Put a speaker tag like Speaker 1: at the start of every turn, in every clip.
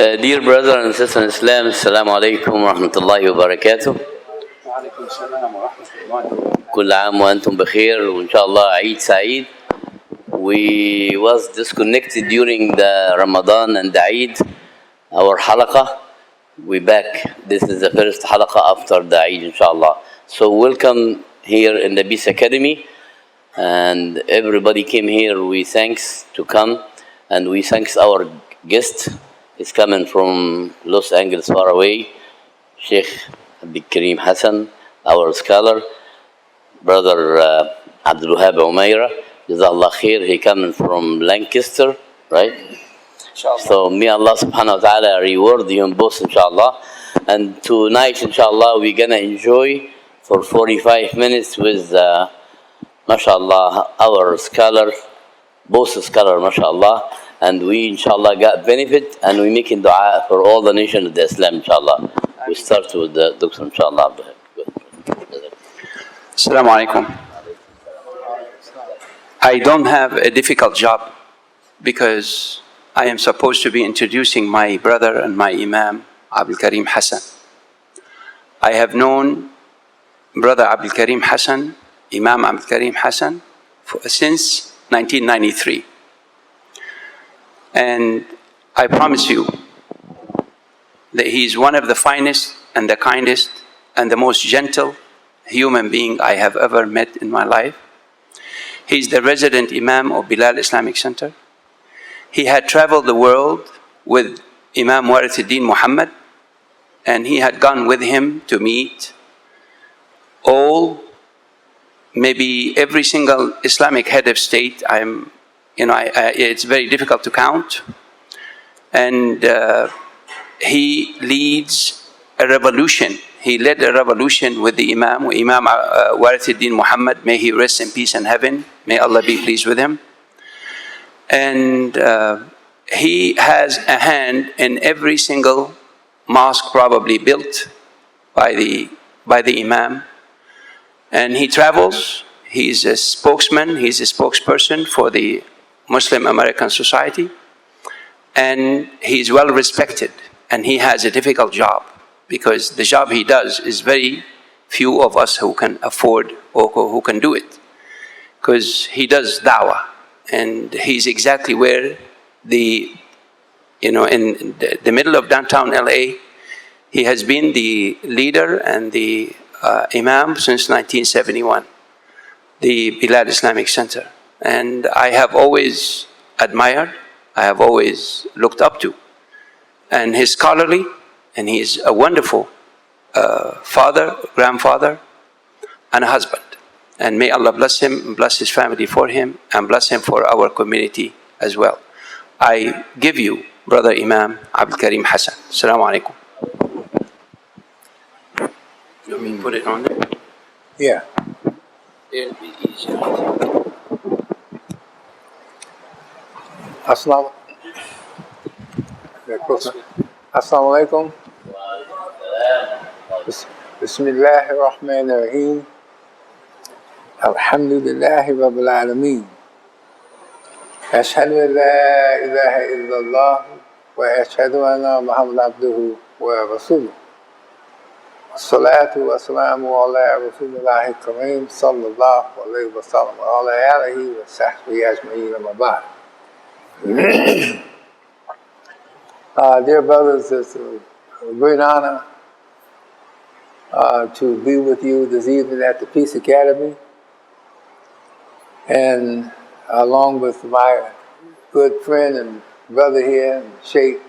Speaker 1: Dear brother and sister in Islam, Assalamu alaikum wa rahmatullahi wa barakatuh.
Speaker 2: وعليكم السلام ورحمة الله وبركاته.
Speaker 1: كل عام وأنتم بخير وإن شاء الله عيد سعيد. We was disconnected during the Ramadan and the Eid, our halaqah. We back. This is the first halaqah after the Eid, inshallah. So welcome here in the Peace Academy, and everybody came here. We thanks to come, and we thanks our guest. It's coming from Los Angeles, far away, Sheikh Abdul Karim Hassan, our scholar, brother Abdul Umaira. Jazakallah khair. He coming from Lancaster, right?
Speaker 2: Inshallah.
Speaker 1: So may Allah subhanahu wa ta'ala reward him both, inshallah. And tonight, inshallah, we're gonna enjoy for 45 minutes with, mashallah, our scholar, both scholar, mashallah. And we, inshallah, got benefit, and we making dua for all the nation of the Islam, inshallah. We start with the doctor, inshallah.
Speaker 2: Assalamu alaikum. I don't have a difficult job because I am supposed to be introducing my brother and my Imam Abdul Karim Hassan. I have known brother Abdul Karim Hassan, Imam Abdul Karim Hassan, since 1993. And I promise you that he is one of the finest and the kindest and the most gentle human being I have ever met in my life. He is the resident Imam of Bilal Islamic Center. He had traveled the world with Imam Warithuddin Muhammad, and he had gone with him to meet maybe every single Islamic head of state. It's very difficult to count. And he leads a revolution. He led a revolution with the Imam Warithuddin Muhammad. May he rest in peace in heaven. May Allah be pleased with him. And he has a hand in every single mosque probably built by the Imam. And he travels. He's a spokesman. He's a spokesperson for the Muslim American Society. And he's well respected. And he has a difficult job because the job he does is very few of us who can afford or who can do it. Because he does da'wah. And he's exactly where in the middle of downtown LA, he has been the leader and the Imam since 1971, the Bilal Islamic Center. And I have always admired, I have always looked up to. And he's scholarly, and he's a wonderful father, grandfather, and a husband. And may Allah bless him, bless his family for him, and bless him for our community as well. I give you, brother Imam Abdul Karim Hassan. Assalamu alaikum. You want me to put it on there?
Speaker 3: Yeah.
Speaker 2: It'll be easier.
Speaker 3: Assalamu alaikum. Bismillahir Rahmanir Rahim. Alhamdulillahi Rabbil Alameen. Ashhadu an la ilaha illallah wa ashhadu anna Muhammad abduhu wa rasuluh. Salatu wa salamu ala Rasulillahi Kareem sallallahu alayhi wa sallam wa ala alihi wa sahbihi ajma'in amma ba'd. Dear brothers, it's a great honor to be with you this evening at the Peace Academy, and along with my good friend and brother here, Sheikh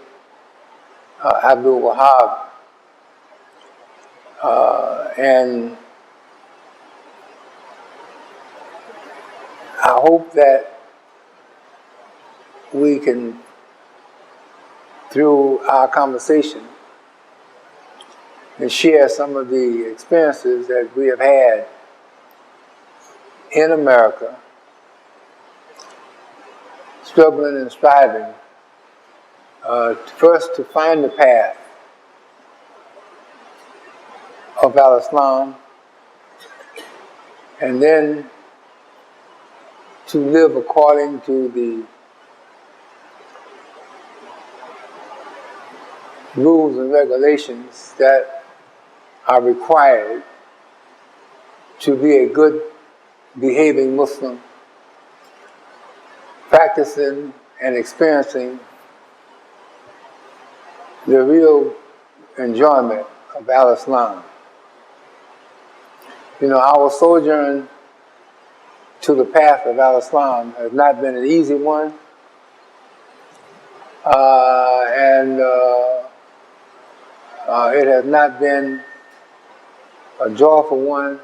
Speaker 3: Abdul Wahab. And I hope that we can, through our conversation, and share some of the experiences that we have had in America, struggling and striving, first to find the path of Al-Islam, and then to live according to the rules and regulations that are required to be a good behaving Muslim, practicing and experiencing the real enjoyment of Al-Islam. You know, our sojourn to the path of Al-Islam has not been an easy one, and it has not been a joyful one,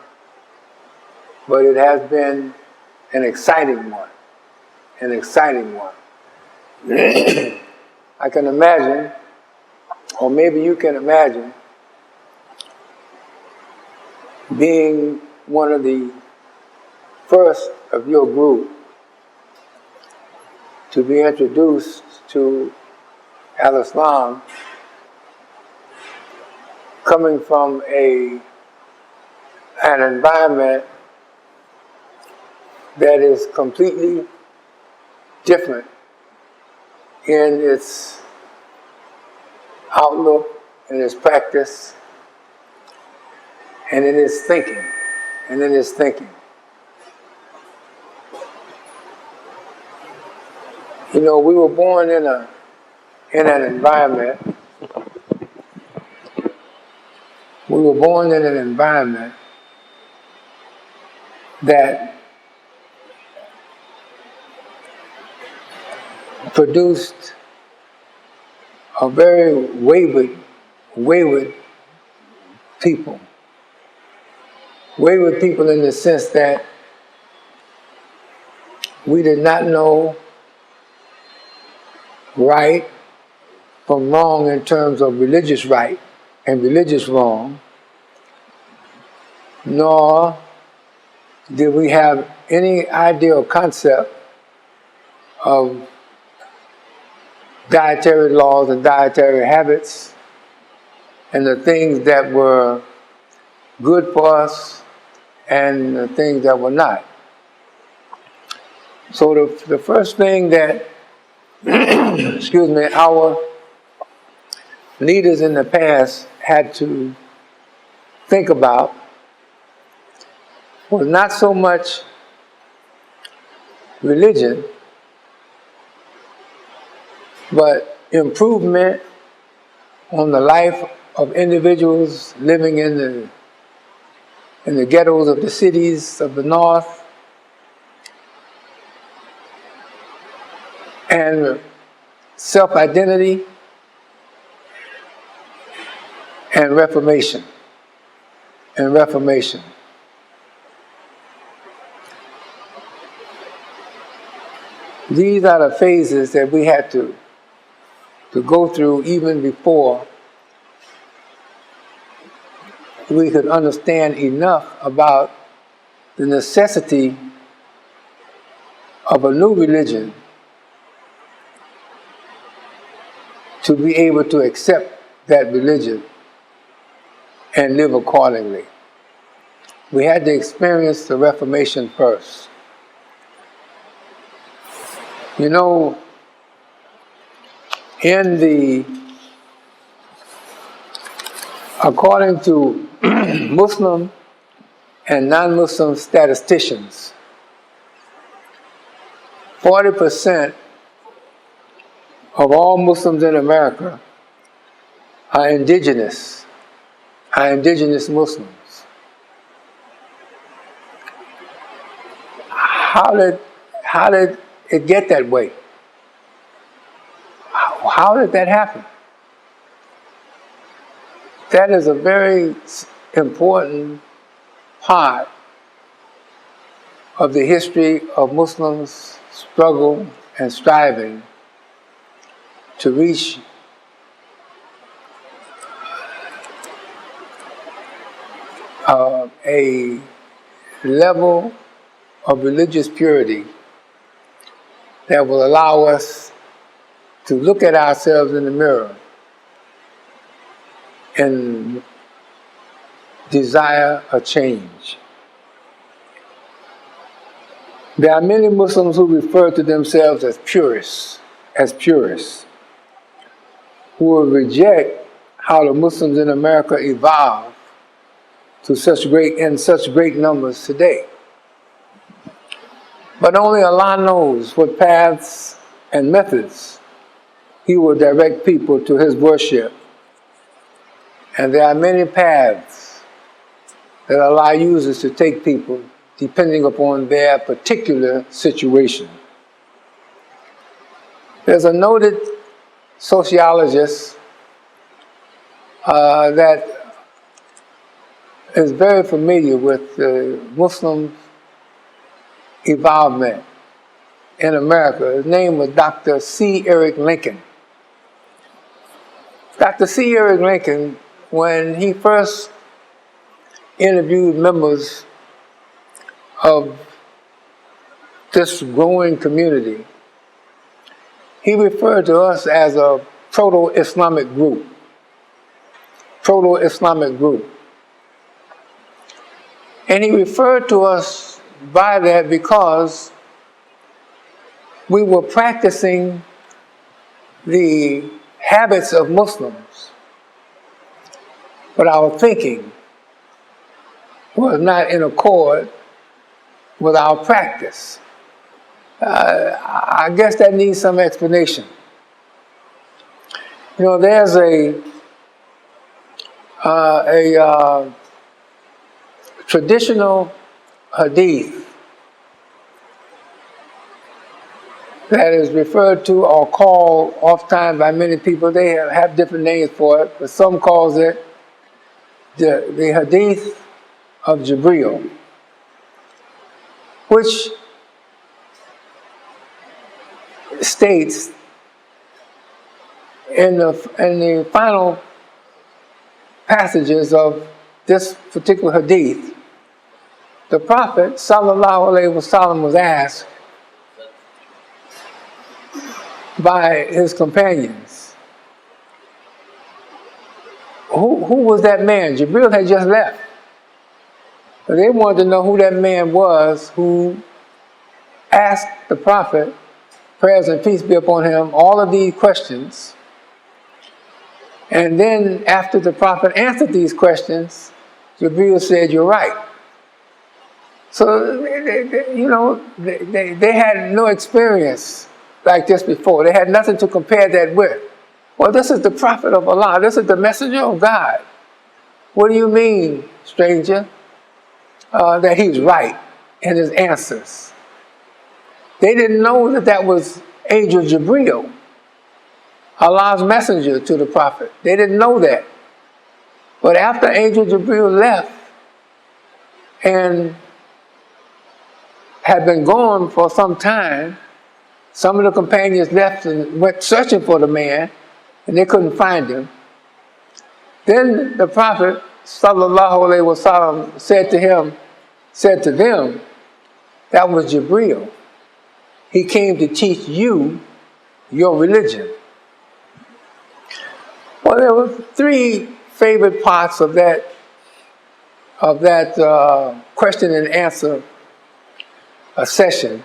Speaker 3: but it has been an exciting one, an exciting one. I can imagine, or maybe you can imagine, being one of the first of your group to be introduced to Al-Islam, coming from an environment that is completely different in its outlook, in its practice, and in its thinking, You know, we were born in an environment. We were born in an environment that produced a very wayward people. Wayward people in the sense that we did not know right from wrong in terms of religious right and religious wrong, nor did we have any idea or concept of dietary laws and dietary habits and the things that were good for us and the things that were not. So the first thing that our leaders in the past had to think about was not so much religion, but improvement on the life of individuals living in the ghettos of the cities of the North, and self-identity and reformation. These are the phases that we had to go through even before we could understand enough about the necessity of a new religion to be able to accept that religion and live accordingly. We had to experience the Reformation first. You know, according to Muslim and non-Muslim statisticians, 40% of all Muslims in America are indigenous Muslims. How did it get that way? How did that happen? That is a very important part of the history of Muslims' struggle and striving to reach a level of religious purity that will allow us to look at ourselves in the mirror and desire a change. There are many Muslims who refer to themselves as purists. who will reject how the Muslims in America evolved to such great numbers today. But only Allah knows what paths and methods He will direct people to His worship. And there are many paths that Allah uses to take people depending upon their particular situation. There's a noted sociologist that is very familiar with Muslim involvement in America. His name was Dr. C. Eric Lincoln. Dr. C. Eric Lincoln, when he first interviewed members of this growing community, he referred to us as a proto-Islamic group. Proto-Islamic group. And he referred to us by that because we were practicing the habits of Muslims, but our thinking was not in accord with our practice. I guess that needs some explanation. You know, there's a traditional hadith that is referred to or called oftentimes by many people. They have different names for it, but some calls it the hadith of Jibreel, which states in the final passages of this particular hadith, the Prophet sallallahu alaihi wasallam was asked by his companions, who was that man? Jibreel had just left. But they wanted to know who that man was who asked the Prophet, prayers and peace be upon him, all of these questions. And then after the Prophet answered these questions, Jibreel said, "You're right." So, they had no experience like this before. They had nothing to compare that with. Well, this is the Prophet of Allah. This is the Messenger of God. What do you mean, stranger, that he's right in his answers? They didn't know that that was Angel Jibreel, Allah's messenger to the Prophet. They didn't know that. But after Angel Jibreel left and had been gone for some time, some of the companions left and went searching for the man, and they couldn't find him. Then the Prophet sallallahu alaihi wasallam said to them, that was Jibreel. He came to teach you your religion. Well, there were three favorite parts of that question and answer session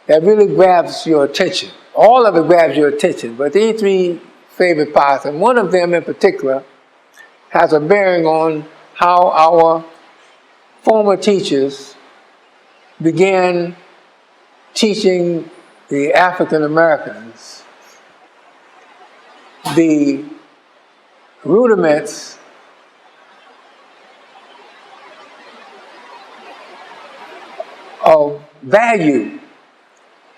Speaker 3: that really grabs your attention. All of it grabs your attention, but these three favorite parts, and one of them in particular, has a bearing on how our former teachers began teaching the African Americans the rudiments of value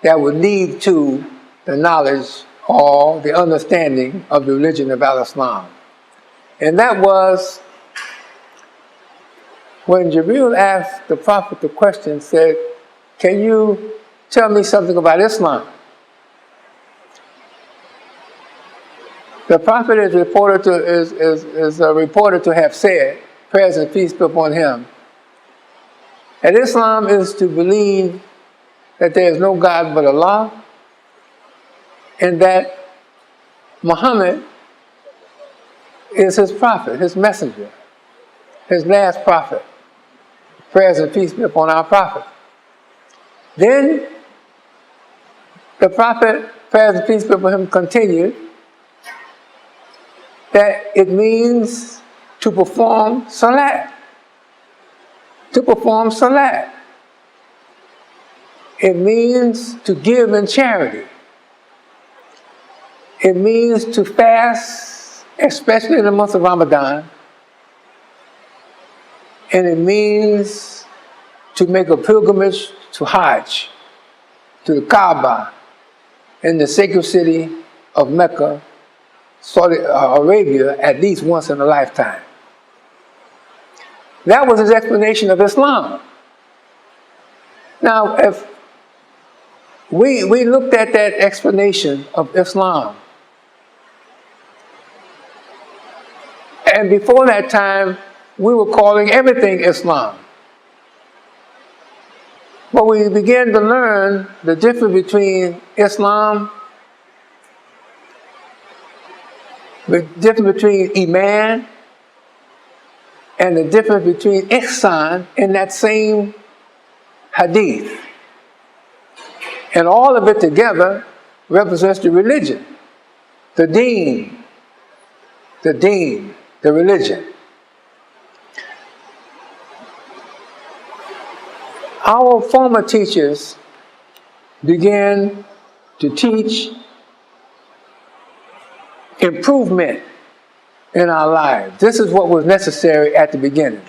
Speaker 3: that would lead to the knowledge or the understanding of the religion of Al-Islam. And that was when Jibreel asked the Prophet the question, said, "Can you tell me something about Islam?" The Prophet is reported to have said, prayers and peace be upon him, that Islam is to believe that there is no God but Allah, and that Muhammad is his prophet, his messenger, his last prophet. Prayers and peace be upon our prophet. Then the Prophet, prayers and peace be upon him, continued that it means to perform salat. To perform salat. It means to give in charity. It means to fast, especially in the month of Ramadan. And it means to make a pilgrimage to Hajj, to the Kaaba, in the sacred city of Mecca, Saudi Arabia, at least once in a lifetime. That was his explanation of Islam. Now, if we looked at that explanation of Islam, and before that time, we were calling everything Islam. But we began to learn the difference between Islam, the difference between Iman, and the difference between Ihsan in that same hadith. And all of it together represents the religion, the deen, the religion. Our former teachers began to teach improvement in our lives. This is what was necessary at the beginning.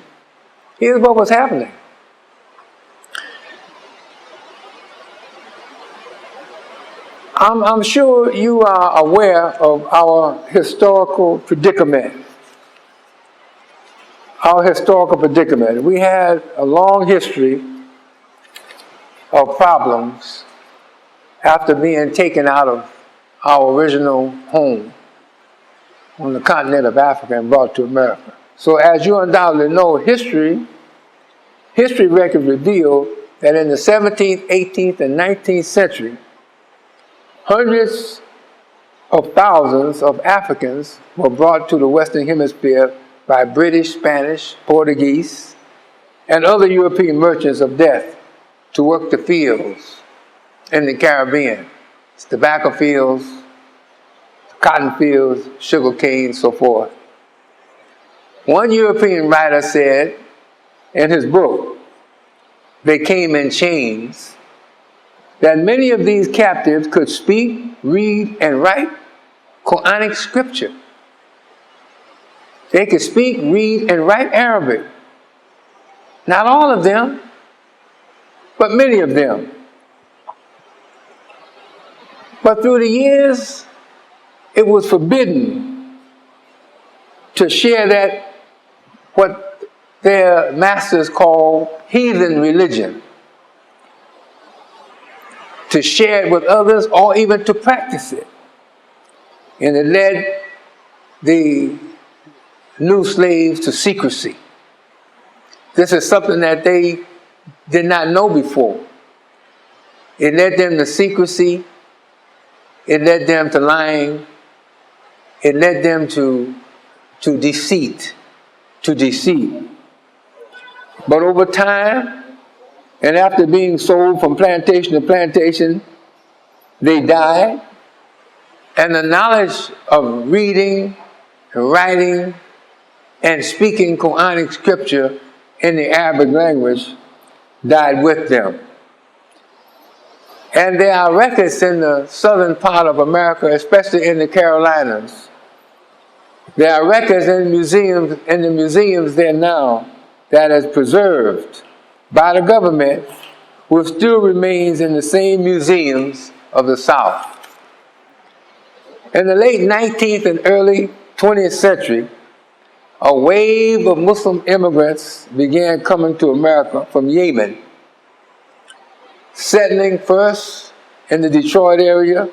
Speaker 3: Here's what was happening. I'm sure you are aware of our historical predicament. Our historical predicament. We had a long history of problems after being taken out of our original home on the continent of Africa and brought to America. So as you undoubtedly know, history records reveal that in the 17th, 18th, and 19th century, hundreds of thousands of Africans were brought to the Western Hemisphere by British, Spanish, Portuguese, and other European merchants of death to work the fields in the Caribbean. It's tobacco fields, cotton fields, sugar cane, so forth. One European writer said in his book, They Came in Chains, that many of these captives could speak, read, and write Quranic scripture. They could speak, read, and write Arabic. Not all of them, but many of them. But through the years, it was forbidden to share that, what their masters call heathen religion, to share it with others or even to practice it. And it led the new slaves to secrecy. This is something that they did not know before. It led them to secrecy. It led them to lying. It led them to deceit. But over time, and after being sold from plantation to plantation, they died. And the knowledge of reading, writing, and speaking Quranic scripture in the Arabic language died with them. And there are records in the southern part of America, especially in the Carolinas. There are records in the museums there now that is preserved by the government, which still remains in the same museums of the South. In the late 19th and early 20th century, a wave of Muslim immigrants began coming to America from Yemen, settling first in the Detroit area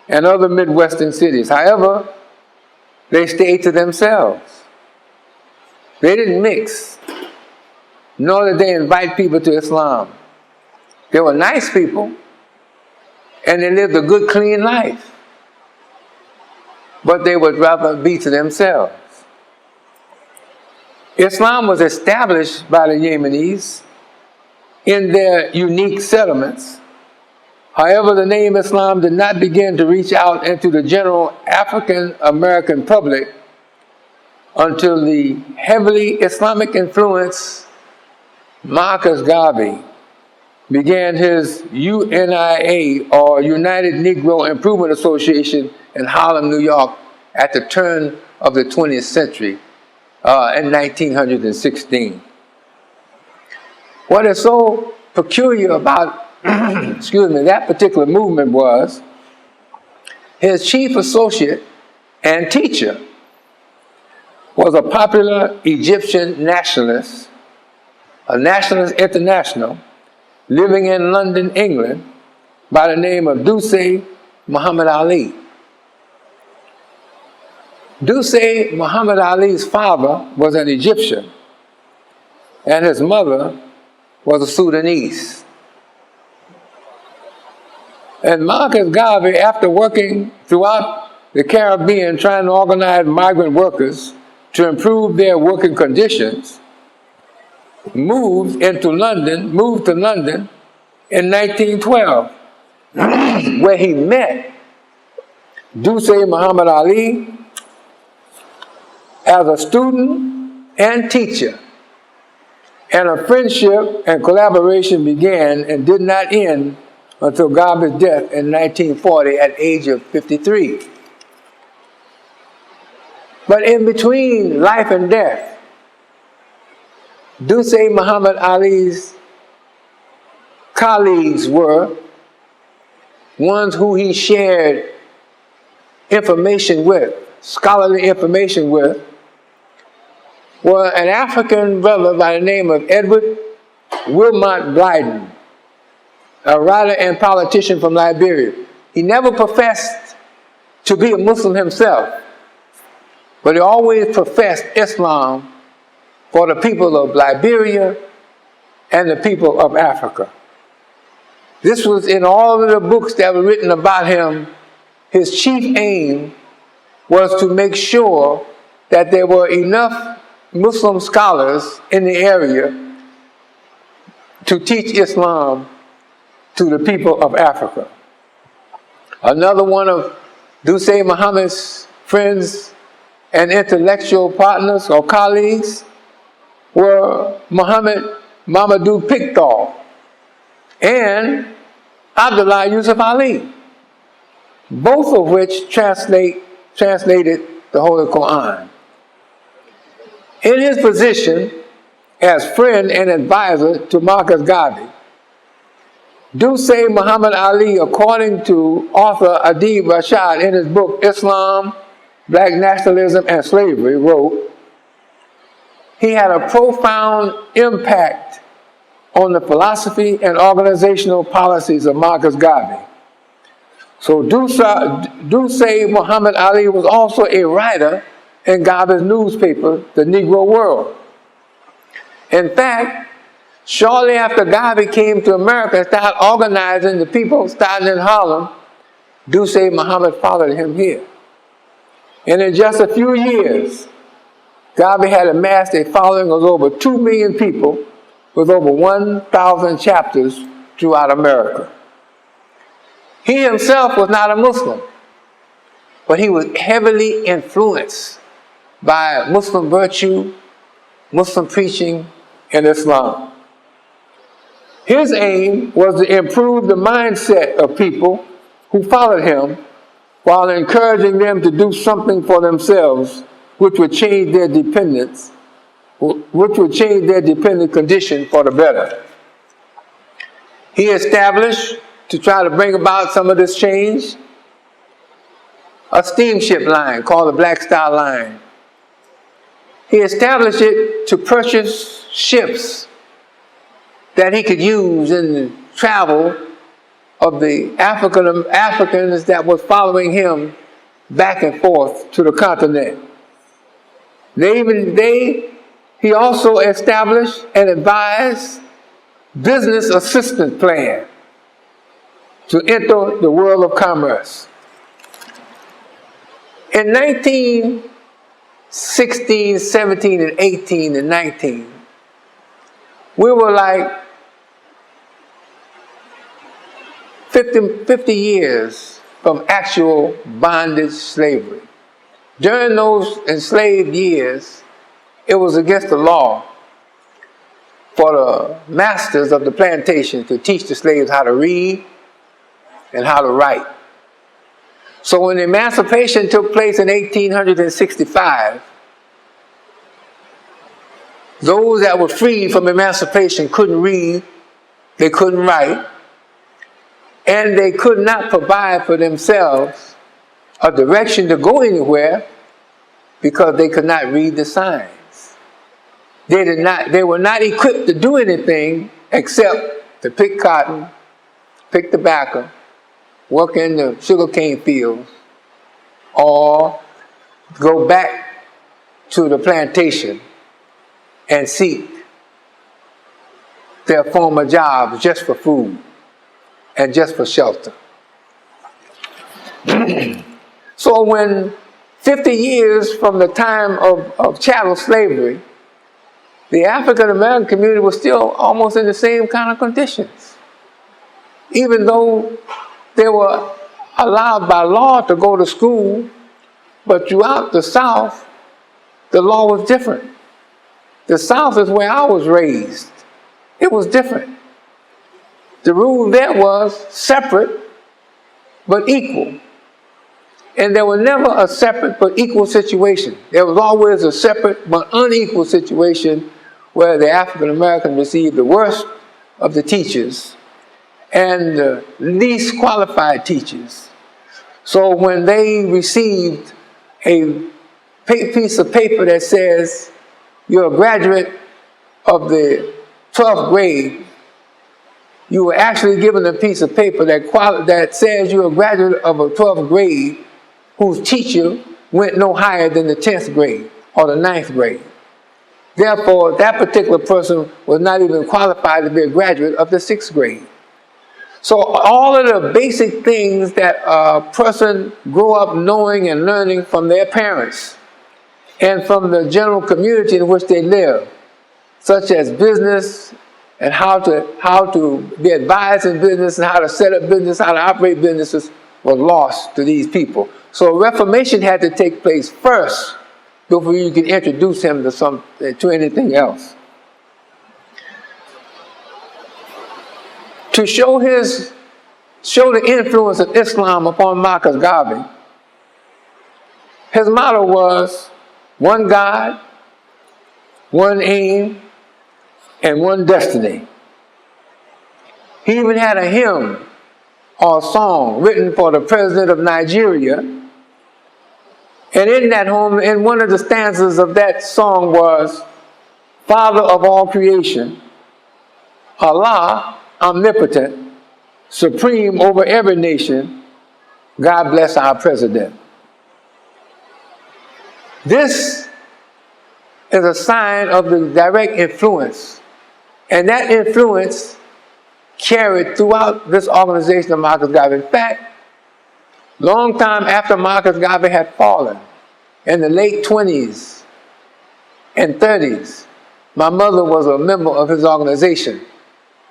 Speaker 3: and other Midwestern cities. However, they stayed to themselves. They didn't mix, nor did they invite people to Islam. They were nice people, and they lived a good, clean life. But they would rather be to themselves. Islam was established by the Yemenis in their unique settlements However, the name Islam did not begin to reach out into the general African American public until the heavily Islamic influenced Marcus Garvey began his UNIA, or United Negro Improvement Association, in Harlem, New York, at the turn of the 20th century in 1916. What is so peculiar about that particular movement was his chief associate and teacher was a popular Egyptian nationalist, a nationalist international, living in London, England, by the name of Dusay Muhammad Ali. Dusay Muhammad Ali's father was an Egyptian, and his mother was a Sudanese. And Marcus Garvey, after working throughout the Caribbean trying to organize migrant workers to improve their working conditions, moved to London in 1912, where he met Dusay Muhammad Ali as a student and teacher. And a friendship and collaboration began and did not end until Garvey's death in 1940 at the age of 53. But in between life and death, Dusay Muhammad Ali's colleagues were ones who he shared information with, scholarly information with, were an African brother by the name of Edward Wilmot Blyden, a writer and politician from Liberia. He never professed to be a Muslim himself, but he always professed Islam for the people of Liberia and the people of Africa. This was in all of the books that were written about him. His chief aim was to make sure that there were enough Muslim scholars in the area to teach Islam to the people of Africa. Another one of Dusay Muhammad's friends and intellectual partners or colleagues were Muhammad Mamadou Pickthall and Abdullah Yusuf Ali, both of which translated the Holy Quran. In his position as friend and advisor to Marcus Garvey, Dusay Muhammad Ali, according to author Adib Rashad in his book Islam, Black Nationalism and Slavery, wrote, he had a profound impact on the philosophy and organizational policies of Marcus Garvey. So Dusay Muhammad Ali was also a writer in Garvey's newspaper, The Negro World. In fact, shortly after Garvey came to America and started organizing the people starting in Harlem, Dusay Muhammad followed him here. And in just a few years, Garvey had amassed a following of over 2 million people with over 1,000 chapters throughout America. He himself was not a Muslim, but he was heavily influenced by Muslim virtue, Muslim preaching, and Islam. His aim was to improve the mindset of people who followed him while encouraging them to do something for themselves which would change their dependent condition for the better. He established, to try to bring about some of this change, a steamship line called the Black Star Line. He established it to purchase ships that he could use in the travel of the Africans that was following him back and forth to the continent. He also established and advised business assistance plan to enter the world of commerce. In 1916, 17, and 18, and 19, we were like 50 years from actual bondage slavery. During those enslaved years, it was against the law for the masters of the plantation to teach the slaves how to read and how to write. So when emancipation took place in 1865, those that were freed from emancipation couldn't read, they couldn't write, and they could not provide for themselves a direction to go anywhere because they could not read the signs. They were not equipped to do anything except to pick cotton, pick tobacco, work in the sugarcane fields, or go back to the plantation and seek their former jobs just for food and just for shelter. So when 50 years from the time of chattel slavery, the African American community was still almost in the same kind of conditions. Even though they were allowed by law to go to school, but throughout the South, the law was different. The South is where I was raised. It was different. The rule there was separate but equal. And there was never a separate but equal situation. There was always a separate but unequal situation where the African American received the worst of the teachers and the least qualified teachers. So when they received a piece of paper that says you're a graduate of the 12th grade, you were actually given a piece of paper that says you're a graduate of a 12th grade whose teacher went no higher than the 10th grade or the 9th grade. Therefore, that particular person was not even qualified to be a graduate of the 6th grade. So all of the basic things that a person grew up knowing and learning from their parents and from the general community in which they live, such as business and how to be advised in business and how to set up business, how to operate businesses, was lost to these people. So reformation had to take place first before you can introduce him to anything else. To show the influence of Islam upon Marcus Garvey, his motto was one God, one aim, and one destiny. He even had a hymn or song written for the president of Nigeria. And in that hymn, in one of the stanzas of that song was, Father of all creation, Allah, omnipotent, supreme over every nation, God bless our president. This is a sign of the direct influence. And that influence carried throughout this organization of Marcus Garvey. In fact, long time after Marcus Garvey had fallen, in the late 20s and 30s, my mother was a member of his organization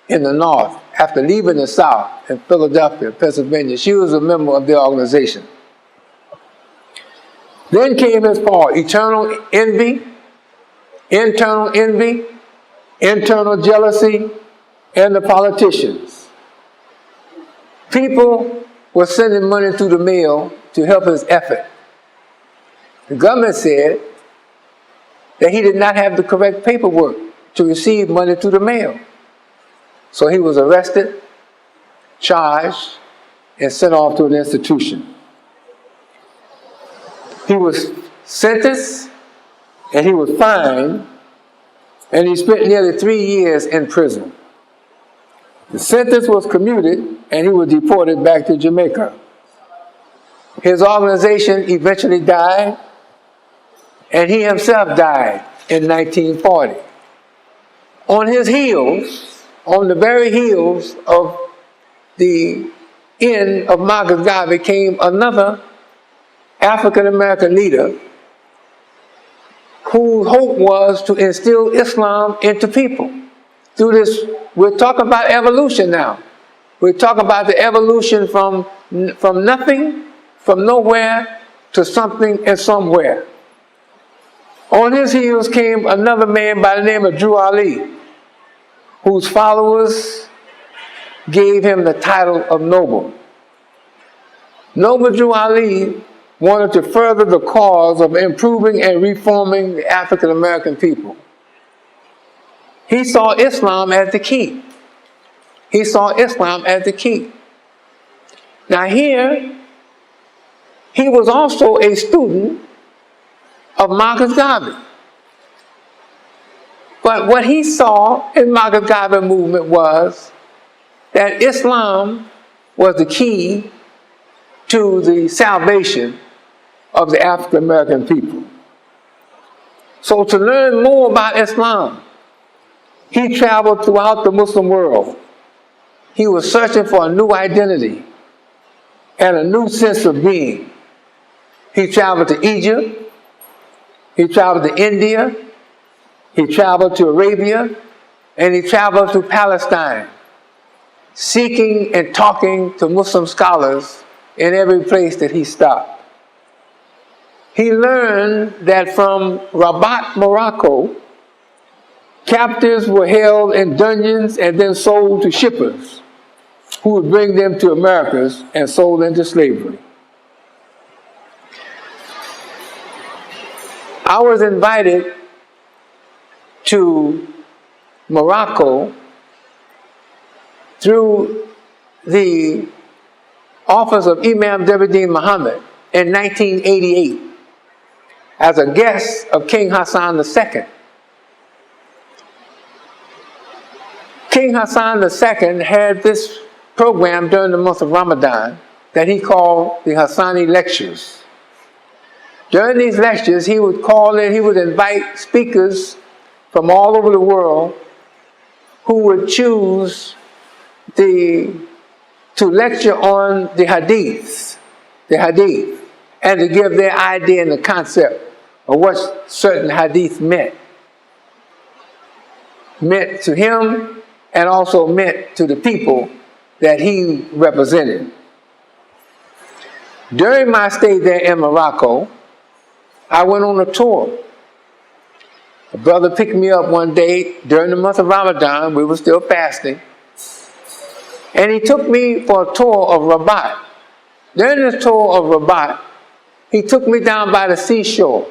Speaker 3: in the North. After leaving the South in Philadelphia, Pennsylvania, she was a member of the organization. Then came his fall, eternal envy, internal jealousy, and the politicians. People were sending money through the mail to help his effort. The government said that he did not have the correct paperwork to receive money through the mail. So he was arrested, charged, and sent off to an institution. He was sentenced, and he was fined, and he spent nearly 3 years in prison. The sentence was commuted, and he was deported back to Jamaica. His organization eventually died, and he himself died in 1940. On his heels, on the very heels of the end of Marcus Garvey, came another African-American leader whose hope was to instill Islam into people. Through this, we're talking about evolution now. We talk about the evolution from nothing, from nowhere, to something and somewhere. On his heels came another man by the name of Drew Ali, whose followers gave him the title of Noble. Noble Drew Ali wanted to further the cause of improving and reforming the African American people. He saw Islam as the key. He saw Islam as the key. Now here, he was also a student of Marcus Garvey. But what he saw in Marcus Garvey movement was that Islam was the key to the salvation of the African American people. So to learn more about Islam, he traveled throughout the Muslim world. He was searching for a new identity and a new sense of being. He traveled to Egypt, he traveled to India, he traveled to Arabia, and he traveled to Palestine, seeking and talking to Muslim scholars in every place that he stopped. He learned that from Rabat, Morocco, captives were held in dungeons and then sold to shippers who would bring them to Americas and sold into slavery. I was invited to Morocco through the office of Imam Abdul Muhammad in 1988 as a guest of King Hassan II. King Hassan II had this program during the month of Ramadan that he called the Hassani Lectures. During these lectures, he would invite speakers from all over the world who would choose to lecture on the hadith, and to give their idea and the concept of what certain hadith meant to him and also meant to the people that he represented. During my stay there in Morocco, I went on a tour. A brother picked me up one day during the month of Ramadan. We were still fasting. And he took me for a tour of Rabat. During this tour of Rabat, he took me down by the seashore.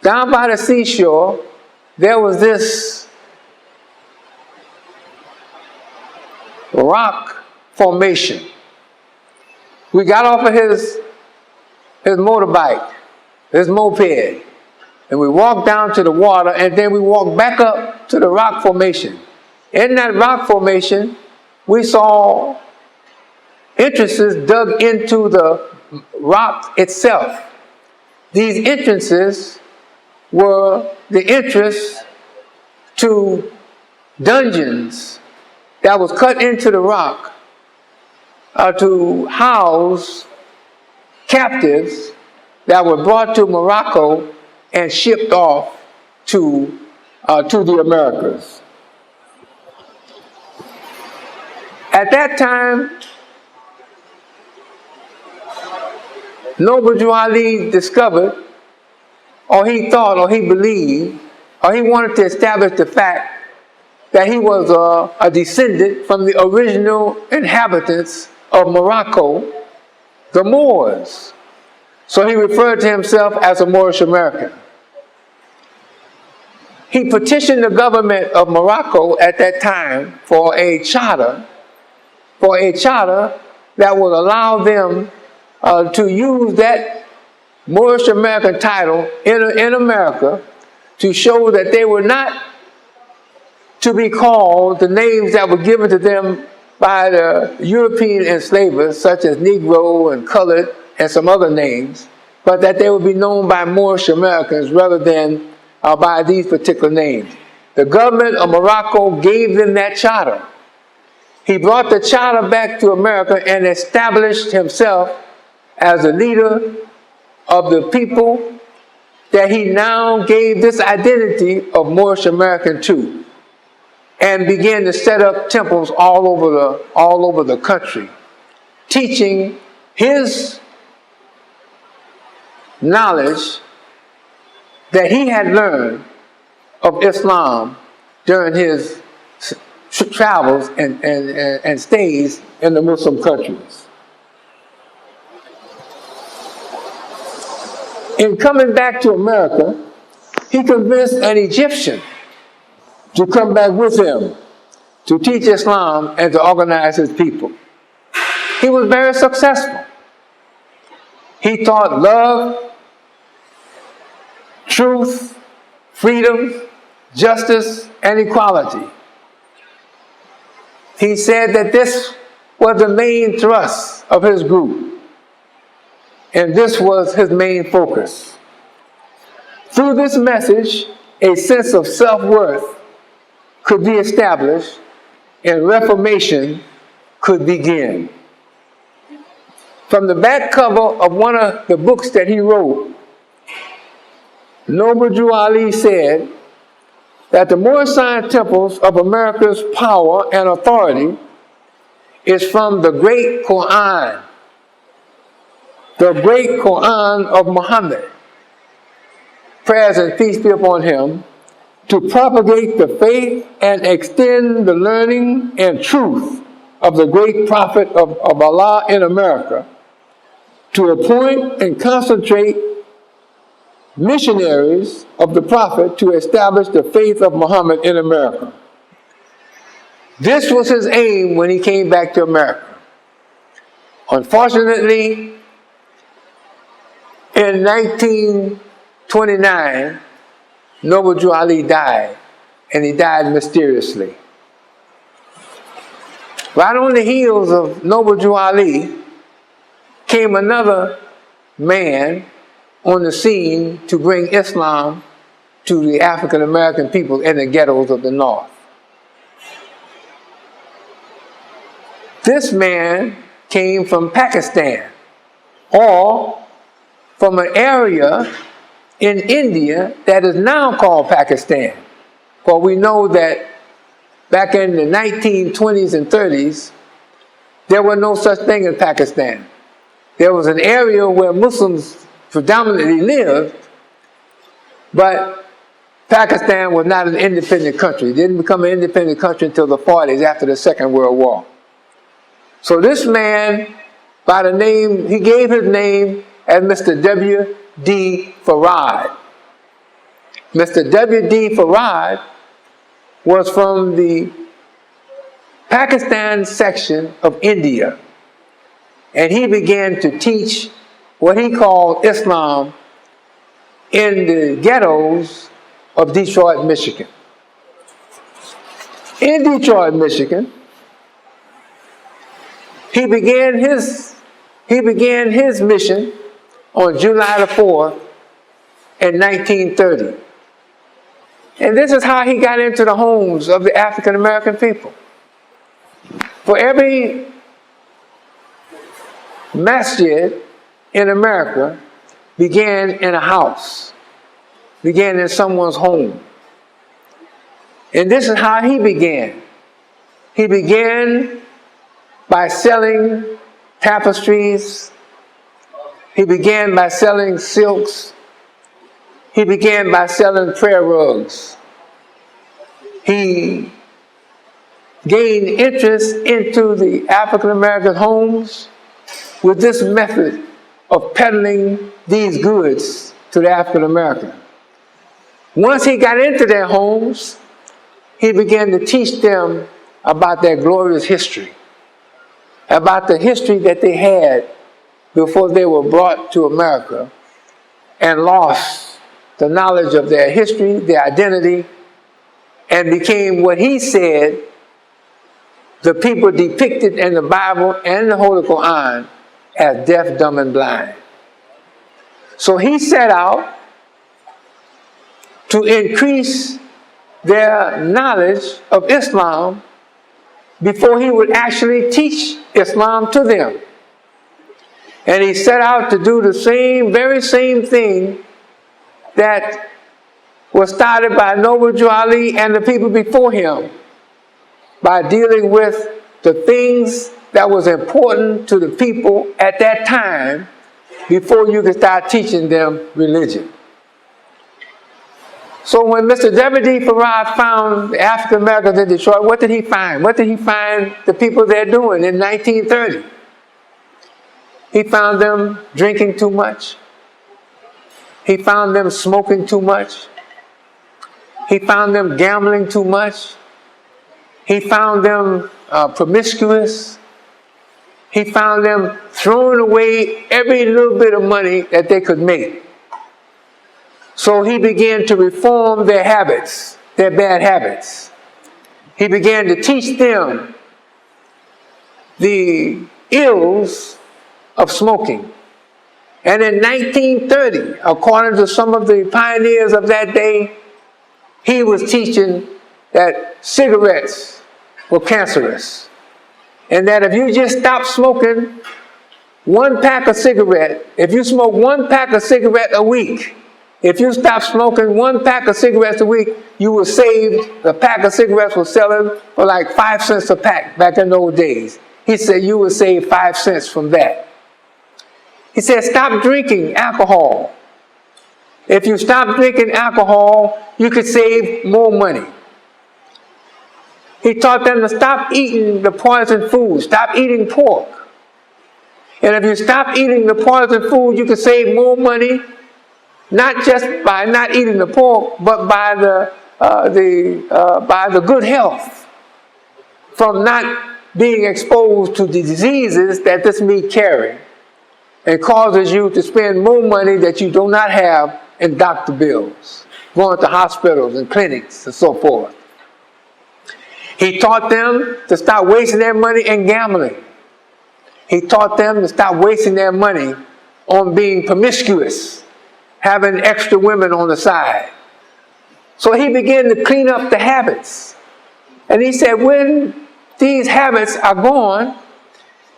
Speaker 3: Down by the seashore, there was this rock formation. We got off of his motorbike, his moped, and we walked down to the water, and then we walked back up to the rock formation. In that rock formation, we saw entrances dug into the rock itself. These entrances were the entrance to dungeons that was cut into the rock to house captives that were brought to Morocco and shipped off to the Americas. At that time, Noble Drew Ali discovered, or he thought, or he believed, or he wanted to establish the fact that he was a descendant from the original inhabitants of Morocco, the Moors. So he referred to himself as a Moorish American. He petitioned the government of Morocco at that time for a charter that would allow them to use that Moorish American title in America to show that they were not to be called the names that were given to them by the European enslavers, such as Negro and Colored and some other names, but that they would be known by Moorish Americans rather than by these particular names. The government of Morocco gave them that charter. He brought the charter back to America and established himself as a leader of the people that he now gave this identity of Moorish American to. and began to set up temples all over the country, teaching his knowledge that he had learned of Islam during his travels and stays in the Muslim countries. In coming back to America, he convinced an Egyptian to come back with him to teach Islam and to organize his people. He was very successful. He taught love, truth, freedom, justice, and equality. He said that this was the main thrust of his group, and this was his main focus. Through this message, a sense of self-worth could be established and reformation could begin. From the back cover of one of the books that he wrote, Noble Drew Ali said that the Moorish temples of America's power and authority is from the great Quran, the great Quran of Muhammad, prayers and peace be upon him, to propagate the faith and extend the learning and truth of the great prophet of Allah in America, to appoint and concentrate missionaries of the prophet to establish the faith of Muhammad in America. This was his aim when he came back to America. Unfortunately, in 1929, Noble Drew Ali died, and he died mysteriously. Right on the heels of Noble Drew Ali came another man on the scene to bring Islam to the African American people in the ghettos of the North. This man came from Pakistan, or from an area in India that is now called Pakistan. For we know that back in the 1920s and 30s, there was no such thing as Pakistan. There was an area where Muslims predominantly lived, but Pakistan was not an independent country. It didn't become an independent country until the 40s, after the Second World War. So this man, by the name, he gave his name as Mr. W.D. Farad. Mr. W.D. Farad was from the Pakistan section of India, and he began to teach what he called Islam in the ghettos of Detroit, Michigan. In Detroit, Michigan, he began his mission on July the 4th in 1930. And this is how he got into the homes of the African American people. For every masjid in America began in a house, began in someone's home. And this is how he began. He began by selling tapestries. He began by selling silks. He began by selling prayer rugs. He gained interest into the African American homes with this method of peddling these goods to the African American. Once he got into their homes, he began to teach them about their glorious history, about the history that they had before they were brought to America and lost the knowledge of their history, their identity, and became what he said the people depicted in the Bible and the Holy Quran as deaf, dumb, and blind. So he set out to increase their knowledge of Islam before he would actually teach Islam to them. And he set out to do the very same thing that was started by Noble Drew Ali and the people before him. by dealing with the things that was important to the people at that time before you could start teaching them religion. So when Mr. W.D. Farad found the African Americans in Detroit, what did he find? What did he find the people there doing in 1930? He found them drinking too much. He found them smoking too much. He found them gambling too much. He found them promiscuous. He found them throwing away every little bit of money that they could make. So he began to reform their habits, their bad habits. He began to teach them the ills of smoking. And in 1930, according to some of the pioneers of that day, he was teaching that cigarettes were cancerous. And that if you just stop smoking one pack of cigarette, if you smoke one pack of cigarette a week, if you stop smoking one pack of cigarettes a week, you will save, the pack of cigarettes was selling for like 5 cents a pack back in those days. He said you will save 5 cents from that. He said stop drinking alcohol. If you stop drinking alcohol, you could save more money. He taught them to stop eating the poisoned food, stop eating pork. And if you stop eating the poisoned food, you could save more money, not just by not eating the pork, but by the good health from not being exposed to the diseases that this meat carries, and causes you to spend more money that you do not have in doctor bills, going to hospitals and clinics and so forth. He taught them to stop wasting their money in gambling. He taught them to stop wasting their money on being promiscuous, having extra women on the side. So he began to clean up the habits. And he said, when these habits are gone,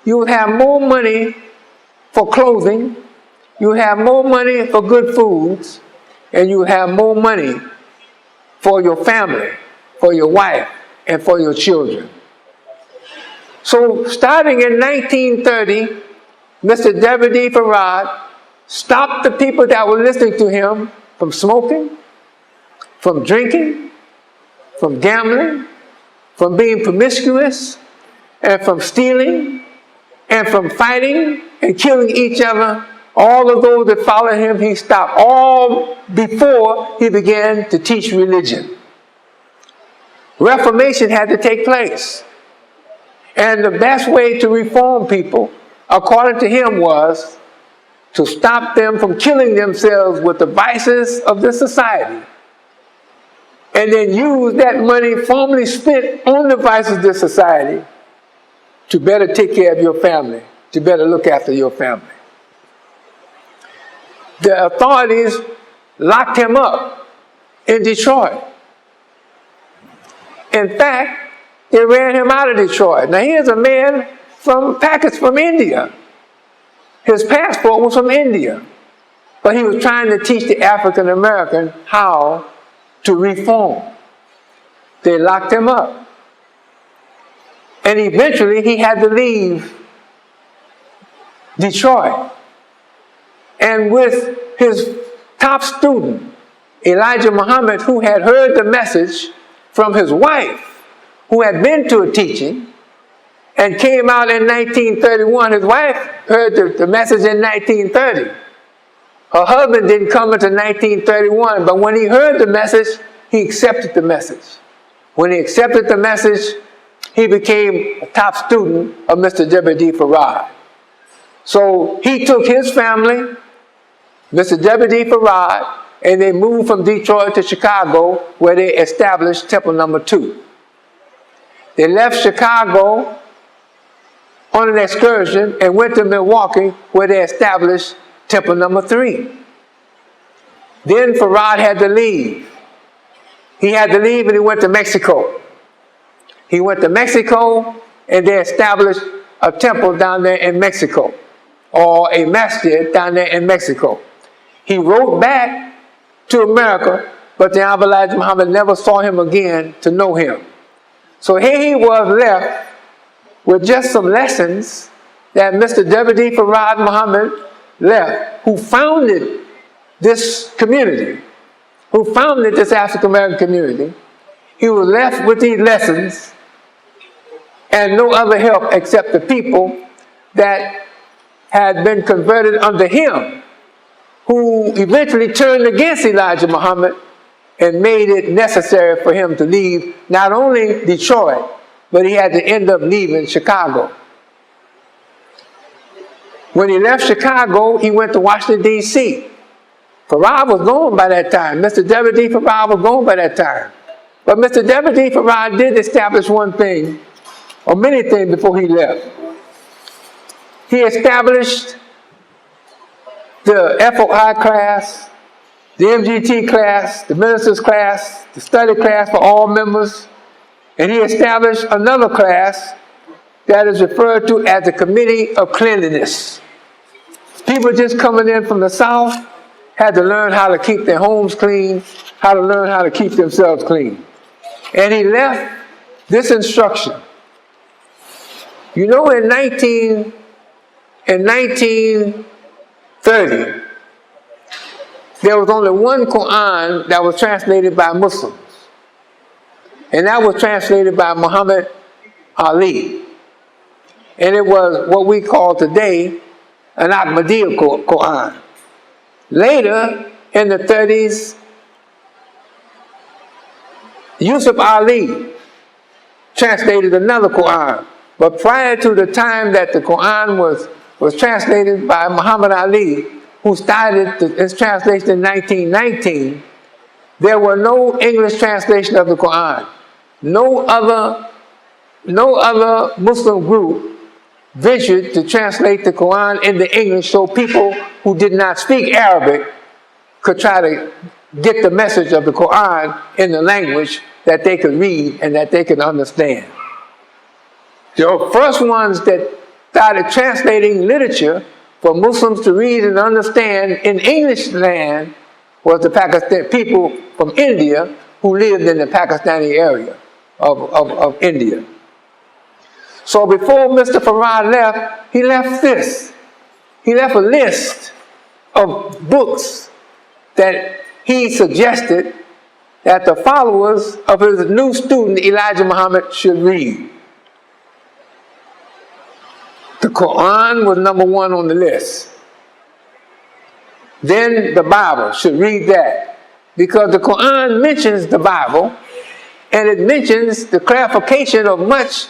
Speaker 3: you will have more money for clothing, you will have more money for good foods, and you will have more money for your family, for your wife, and for your children. So starting in 1930, Mr. W.D. Farad stopped the people that were listening to him from smoking, from drinking, from gambling, from being promiscuous, and from stealing, and from fighting and killing each other. All of those that followed him, he stopped all before he began to teach religion. Reformation had to take place. And the best way to reform people, according to him, was to stop them from killing themselves with the vices of the society, and then use that money formerly spent on the vices of the society to better take care of your family, to better look after your family. The authorities locked him up in Detroit. In fact, they ran him out of Detroit. Now here's a man from India. His passport was from India. But he was trying to teach the African American how to reform. They locked him up. And eventually he had to leave Detroit. And with his top student, Elijah Muhammad, who had heard the message from his wife, who had been to a teaching, and came out in 1931. His wife heard the message in 1930. Her husband didn't come until 1931, but when he heard the message, he accepted the message. When he accepted the message, he became a top student of Mr. W.D. Farad. So he took his family, Mr. W.D. Farad, and they moved from Detroit to Chicago, where they established Temple No. 2. They left Chicago on an excursion and went to Milwaukee, where they established Temple No. 3. Then Farad had to leave. He had to leave and he went to Mexico. He went to Mexico and they established a temple down there in Mexico, or a masjid down there in Mexico. He wrote back to America, but the Elijah Muhammad never saw him again to know him. So here he was left with just some lessons that Mr. W.D. Farad Muhammad left, who founded this community, who founded this African American community. He was left with these lessons and no other help except the people that had been converted under him, who eventually turned against Elijah Muhammad and made it necessary for him to leave not only Detroit, but he had to end up leaving Chicago. When he left Chicago, he went to Washington, D.C. Farad was gone by that time. Mr. W.D. Farad was gone by that time. But Mr. W.D. Farad did establish one thing, or many things before he left. He established the FOI class, the MGT class, the ministers class, the study class for all members, and he established another class that is referred to as the Committee of Cleanliness. People just coming in from the South had to learn how to keep their homes clean, how to learn how to keep themselves clean. And he left this instruction. You know, in 1930, there was only one Quran that was translated by Muslims. And that was translated by Muhammad Ali. And it was what we call today an Ahmadiyya Quran. Later, in the 30s, Yusuf Ali translated another Quran. But prior to the time that the Quran was translated by Muhammad Ali, who started its translation in 1919, there were no English translation of the Quran. No other Muslim group ventured to translate the Quran into English so people who did not speak Arabic could try to get the message of the Quran in the language that they could read and that they could understand. The first ones that started translating literature for Muslims to read and understand in English land was the Pakistan people from India who lived in the Pakistani area of India. So before Mr. Farad left, he left this. He left a list of books that he suggested that the followers of his new student, Elijah Muhammad, should read. The Quran was number one on the list. Then the Bible, should read that. Because the Quran mentions the Bible, and it mentions the clarification of much,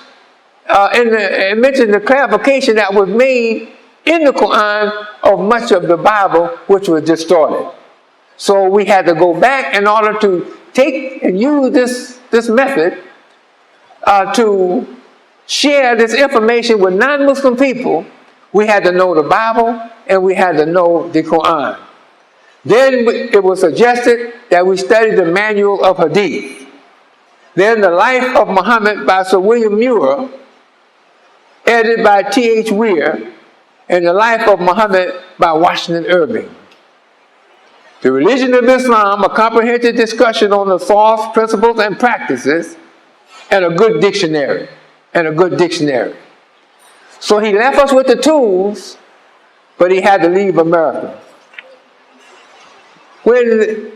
Speaker 3: it mentions the clarification that was made in the Quran of much of the Bible, which was distorted. So we had to go back in order to take and use this method to share this information with non-Muslim people. We had to know the Bible and we had to know the Quran. Then it was suggested that we study the Manual of Hadith. Then the Life of Muhammad by Sir William Muir, edited by T.H. Weir, and the Life of Muhammad by Washington Irving. The Religion of Islam, a comprehensive discussion on the thoughts, principles, and practices, and a good dictionary. So he left us with the tools, but he had to leave America. When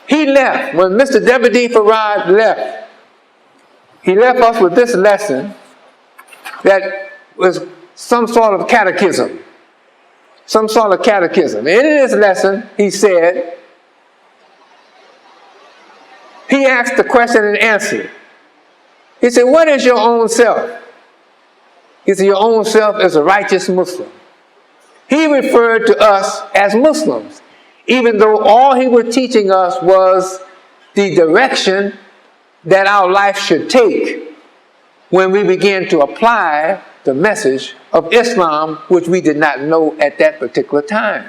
Speaker 3: he left, when Mr. W.D. Farad left, he left us with this lesson that was some sort of catechism. Some sort of catechism. In this lesson, he said, he asked the question and answered. He said, what is your own self? He said, your own self is a righteous Muslim. He referred to us as Muslims, even though all he was teaching us was the direction that our life should take when we began to apply the message of Islam, which we did not know at that particular time.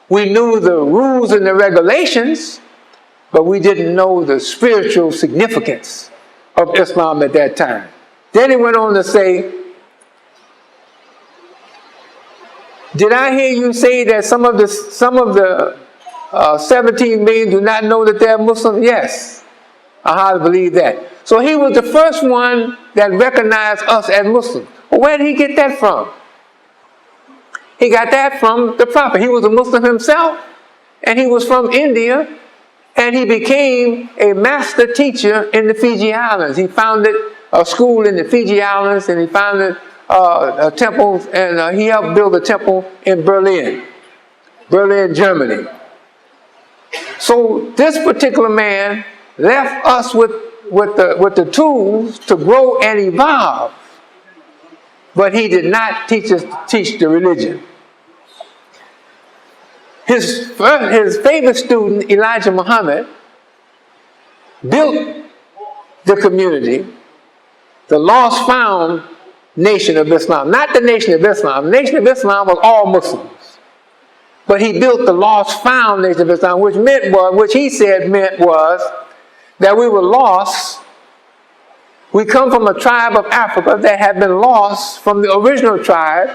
Speaker 3: We knew the rules and the regulations, but we didn't know the spiritual significance of Islam at that time. Then he went on to say, did I hear you say that some of the 17 million do not know that they're Muslim? Yes, I hardly believe that. So he was the first one that recognized us as Muslims. Well, where did he get that from? He got that from the Prophet. He was a Muslim himself, and he was from India, and he became a master teacher in the Fiji Islands. He founded a school in the Fiji Islands, and he founded a temple, and he helped build a temple in Berlin, Germany. So this particular man left us with the tools to grow and evolve, but he did not teach us to teach the religion. His favorite student, Elijah Muhammad, built the community, the lost found nation of Islam. Not the Nation of Islam. The Nation of Islam was all Muslims. But he built the lost found Nation of Islam, which he said meant was that we were lost. We come from a tribe of Africa that had been lost from the original tribe,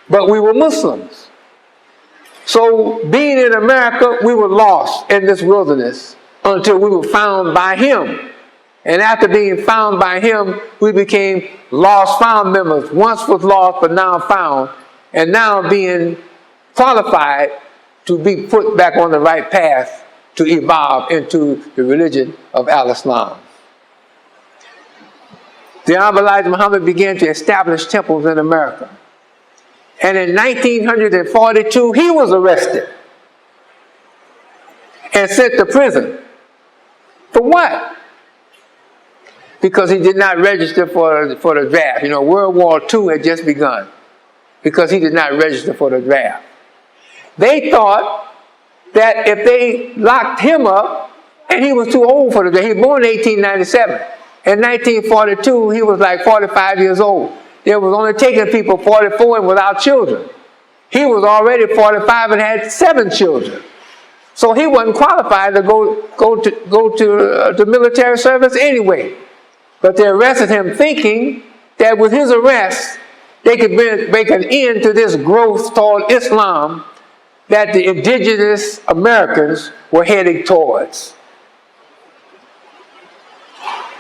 Speaker 3: but we were Muslims. So being in America, we were lost in this wilderness until we were found by him. And after being found by him, we became lost found members. Once was lost, but now found. And now being qualified to be put back on the right path to evolve into the religion of Al-Islam. The Honorable Elijah Muhammad began to establish temples in America. And in 1942, he was arrested and sent to prison. For what? Because he did not register for the draft. You know, World War II had just begun because he did not register for the draft. They thought that if they locked him up, and he was too old for the draft. He was born in 1897. In 1942, he was like 45 years old. They was only taking people 44 and without children. He was already 45 and had 7 children. So he wasn't qualified to go to the military service anyway. But they arrested him thinking that with his arrest, they could make an end to this growth called Islam that the indigenous Americans were heading towards.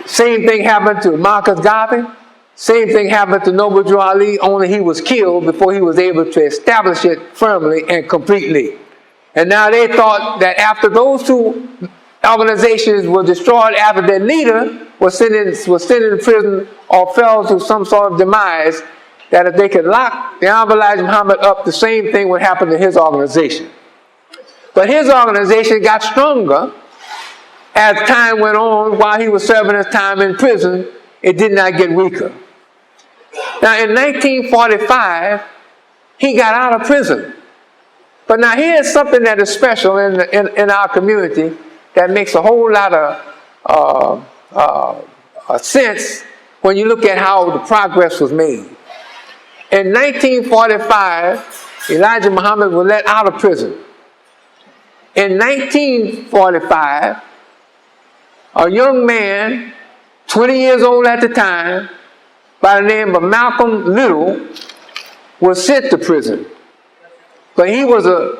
Speaker 3: Same thing happened to Marcus Garvey. Same thing happened to Noble Drew Ali, only he was killed before he was able to establish it firmly and completely. And now they thought that after those two organizations were destroyed, after their leader was sent in prison or fell to some sort of demise, that if they could lock the Honorable Elijah Muhammad up, the same thing would happen to his organization. But his organization got stronger as time went on. While he was serving his time in prison, it did not get weaker. Now in 1945, he got out of prison. But now here's something that is special in our community that makes a whole lot of sense when you look at how the progress was made. In 1945, Elijah Muhammad was let out of prison. In 1945, a young man, 20 years old at the time, by the name of Malcolm Little, was sent to prison. But he was a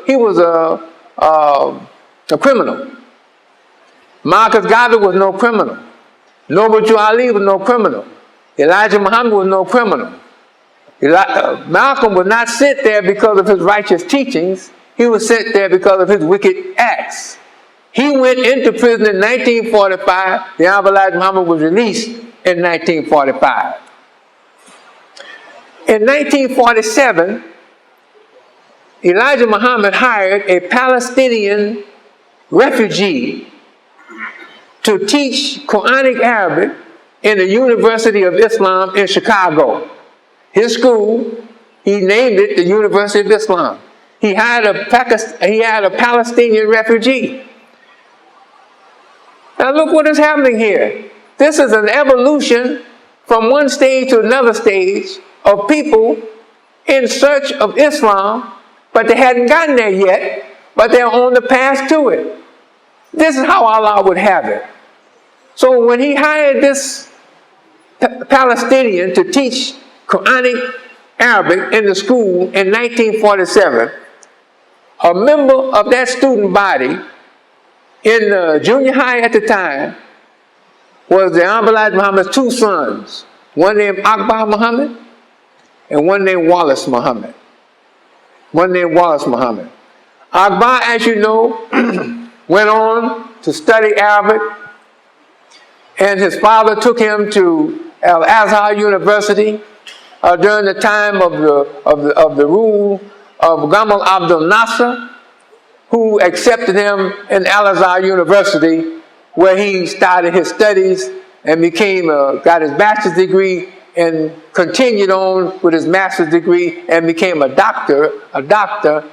Speaker 3: criminal. Marcus Garvey was no criminal. Noble Drew Ali was no criminal. Elijah Muhammad was no criminal. Malcolm was not sent there because of his righteous teachings. He was sent there because of his wicked acts. He went into prison in 1945. The Honorable Elijah Muhammad was released in 1945. In 1947, Elijah Muhammad hired a Palestinian refugee to teach Quranic Arabic in the University of Islam in Chicago. His school, he named it the University of Islam. He had a Palestinian refugee. Now look what is happening here. This is an evolution from one stage to another stage of people in search of Islam, but they hadn't gotten there yet, but they're on the path to it. This is how Allah would have it. So when he hired this Palestinian to teach Quranic Arabic in the school in 1947, a member of that student body in the junior high at the time was the Imam Muhammad's two sons, one named Akbar Muhammad and one named Wallace Muhammad. Akbar, as you know, went on to study Arabic, and his father took him to Al-Azhar University during the time of the rule of Gamal Abdel Nasser, who accepted him in Al-Azhar University, where he started his studies and got his bachelor's degree and continued on with his master's degree and became a doctor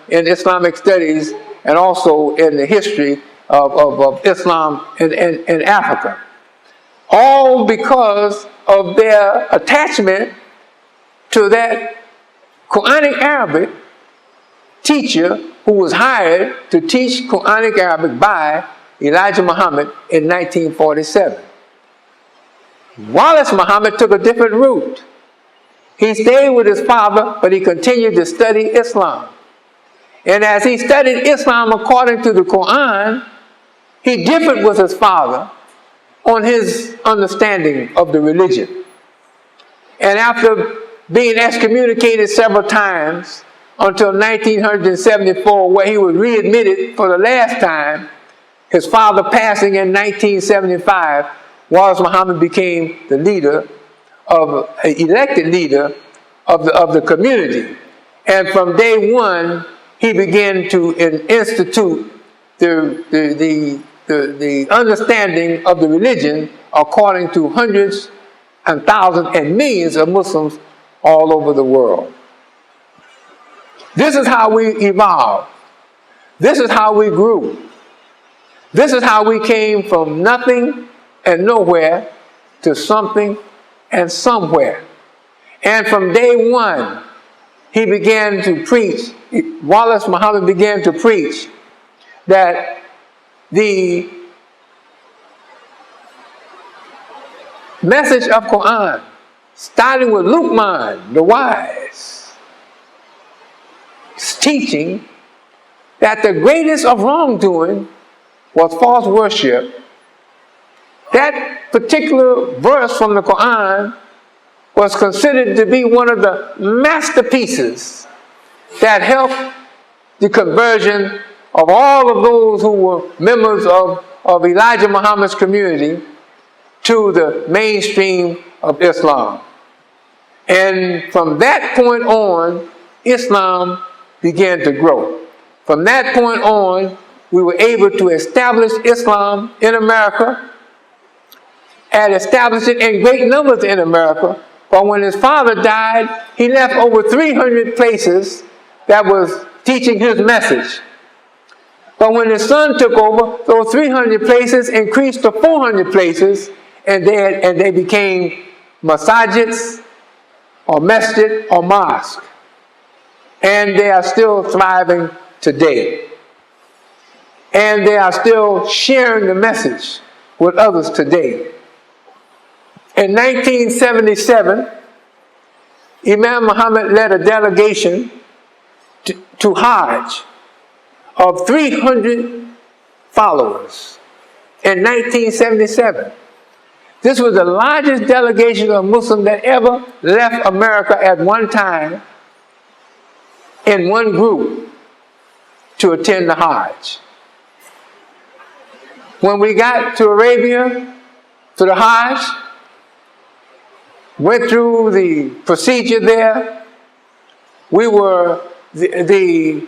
Speaker 3: in Islamic studies and also in the history of Islam in Africa. All because of their attachment to that Quranic Arabic teacher who was hired to teach Quranic Arabic by Elijah Muhammad in 1947. Wallace Muhammad took a different route. He stayed with his father, but he continued to study Islam. And as he studied Islam according to the Quran, he differed with his father on his understanding of the religion. And after being excommunicated several times until 1974, where he was readmitted for the last time, his father passing in 1975, Wallace Muhammad became the elected leader of the community. And from day one, he began to institute the understanding of the religion according to hundreds and thousands and millions of Muslims all over the world. This is how we evolved. This is how we grew. This is how we came from nothing and nowhere to something and somewhere. And from day one, he began to preach, Wallace Muhammad began to preach that the message of Quran, starting with Luqman, the wise, is teaching that the greatest of wrongdoing was false worship. That particular verse from the Quran was considered to be one of the masterpieces that helped the conversion of all of those who were members of Elijah Muhammad's community to the mainstream of Islam. And from that point on, Islam began to grow. From that point on, we were able to establish Islam in America and establish it in great numbers in America. But when his father died, he left over 300 places that was teaching his message. But when his son took over, those 300 places increased to 400 places, and they became masajids or masjid or mosque. And they are still thriving today. And they are still sharing the message with others today. In 1977, Imam Muhammad led a delegation to Hajj of 300 followers in 1977. This was the largest delegation of Muslims that ever left America at one time in one group to attend the Hajj. When we got to Arabia, to the Hajj, went through the procedure there, we were the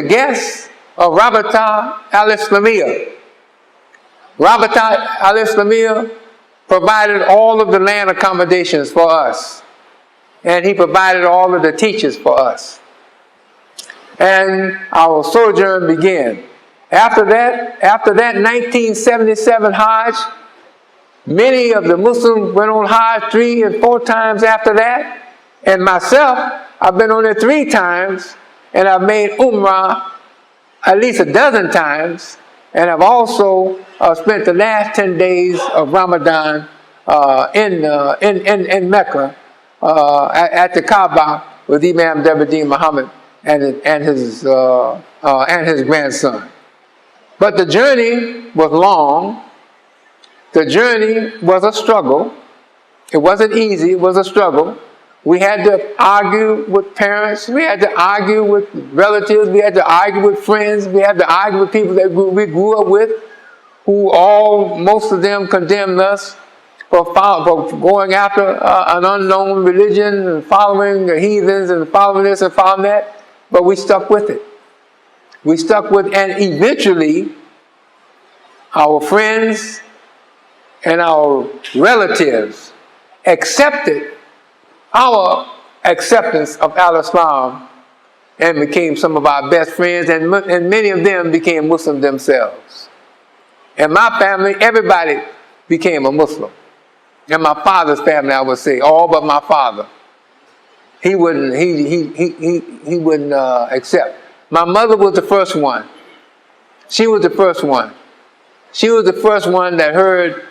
Speaker 3: guests of Rabata al-Islamiyah. Rabata al-Islamiyah provided all of the land accommodations for us. And he provided all of the teachers for us. And our sojourn began. After that 1977 Hajj, many of the Muslims went on Hajj 3 and 4 times after that. And myself, I've been on it 3 times, and I've made Umrah at least a dozen times. And I've also spent the last 10 days of Ramadan in Mecca at the Kaaba with Imam Abdul Muhammad and his grandson. But the journey was long. The journey was a struggle. It wasn't easy, it was a struggle. We had to argue with parents, we had to argue with relatives, we had to argue with friends, we had to argue with people that we grew up with, most of them condemned us for going after an unknown religion and following the heathens and following this and following that, but we stuck with it. We stuck with it, and eventually our friends and our relatives accepted our acceptance of Al-Islam and became some of our best friends, and many of them became Muslim themselves. In my family, everybody became a Muslim. In my father's family, I would say, all but my father. He wouldn't accept. My mother was the first one. She was the first one. She was the first one that heard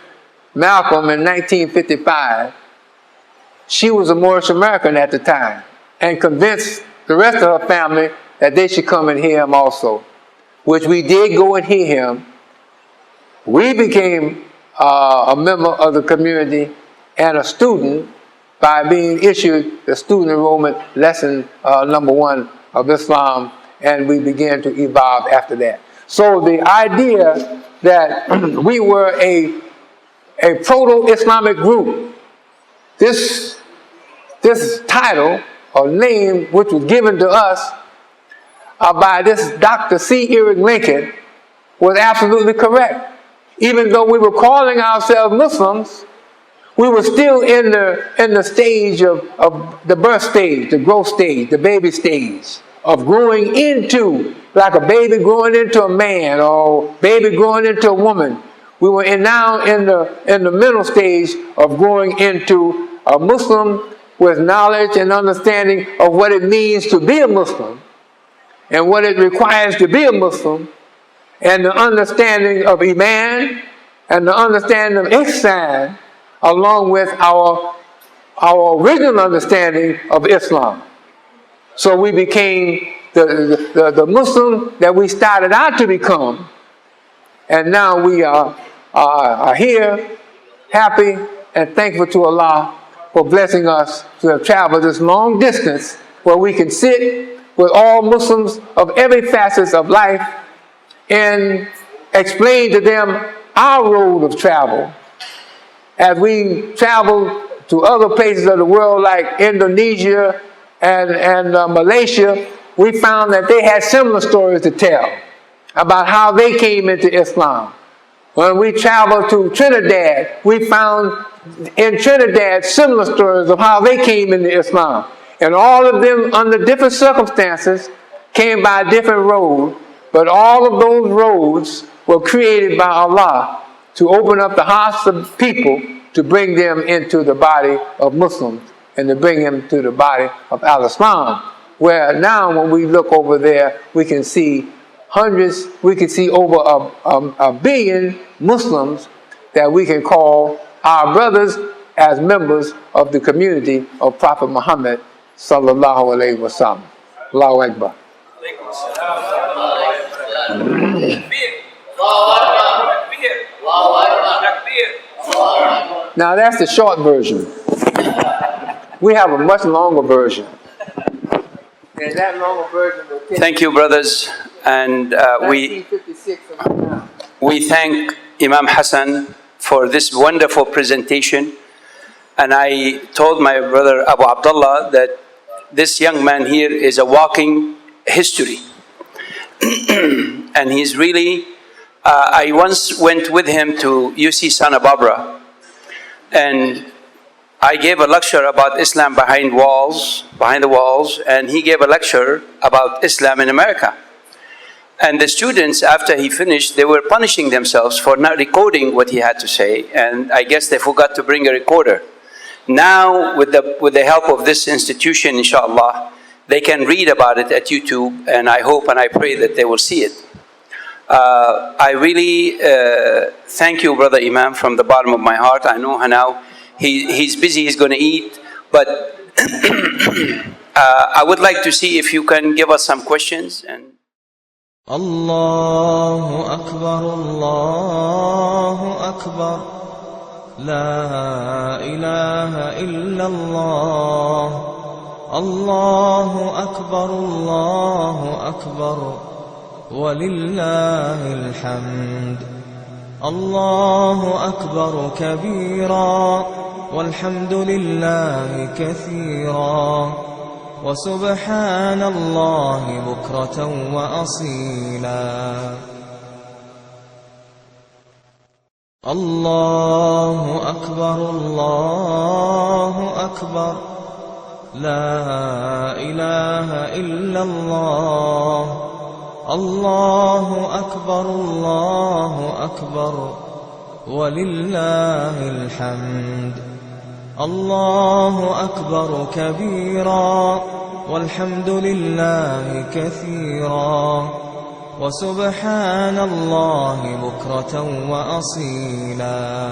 Speaker 3: Malcolm in 1955. She was a Moorish American at the time and convinced the rest of her family that they should come and hear him also, which we did go and hear him. We became a member of the community and a student by being issued the student enrollment lesson number 1 of Islam, and we began to evolve after that. So the idea that we were a proto-Islamic group, this title or name, which was given to us by this Dr. C. Eric Lincoln, was absolutely correct. Even though we were calling ourselves Muslims, we were still in the stage of the birth stage, the growth stage, the baby stage of growing into, like a baby growing into a man or baby growing into a woman. We were now in the middle stage of growing into a Muslim with knowledge and understanding of what it means to be a Muslim and what it requires to be a Muslim, and the understanding of Iman and the understanding of Ihsan, along with our original understanding of Islam. So we became the Muslim that we started out to become, and now we are here, happy and thankful to Allah for blessing us to have traveled this long distance where we can sit with all Muslims of every facet of life and explain to them our road of travel. As we travel to other places of the world like Indonesia and Malaysia, we found that they had similar stories to tell about how they came into Islam. When we traveled to Trinidad, we found in Trinidad similar stories of how they came into Islam. And all of them, under different circumstances, came by a different road, but all of those roads were created by Allah to open up the hearts of people to bring them into the body of Muslims and to bring them to the body of Al-Islam. Where now when we look over there, we can see hundreds, we can see over a billion Muslims that we can call our brothers as members of the community of Prophet Muhammad sallallahu alaihi wasallam. Allahu Akbar. Now that's the short version. We have a much longer version. And that longer version will take.
Speaker 2: Thank you, brothers. And we thank Imam Hassan for this wonderful presentation. And I told my brother Abu Abdullah that this young man here is a walking history. And he's really, I once went with him to UC Santa Barbara, and I gave a lecture about Islam behind the walls, and he gave a lecture about Islam in America. And the students, after he finished, they were punishing themselves for not recording what he had to say, and I guess they forgot to bring a recorder. Now, with the help of this institution, inshallah, they can read about it at YouTube, and I hope and I pray that they will see it. I really thank you, Brother Imam, from the bottom of my heart. I know now he's busy, he's going to eat, but I would like to see if you can give us some questions. And
Speaker 4: Allahu Akbar, Allahu Akbar. لا إله إلا الله. الله أكبر الله أكبر ولله الحمد. الله أكبر كبيرا والحمد لله كثيرا وسبحان الله بكرة وأصيلا. الله أكبر الله أكبر لا إله إلا الله. الله أكبر الله أكبر ولله الحمد. الله أكبر كبيرا والحمد لله كثيرا وسبحان الله بكرة وأصيلا.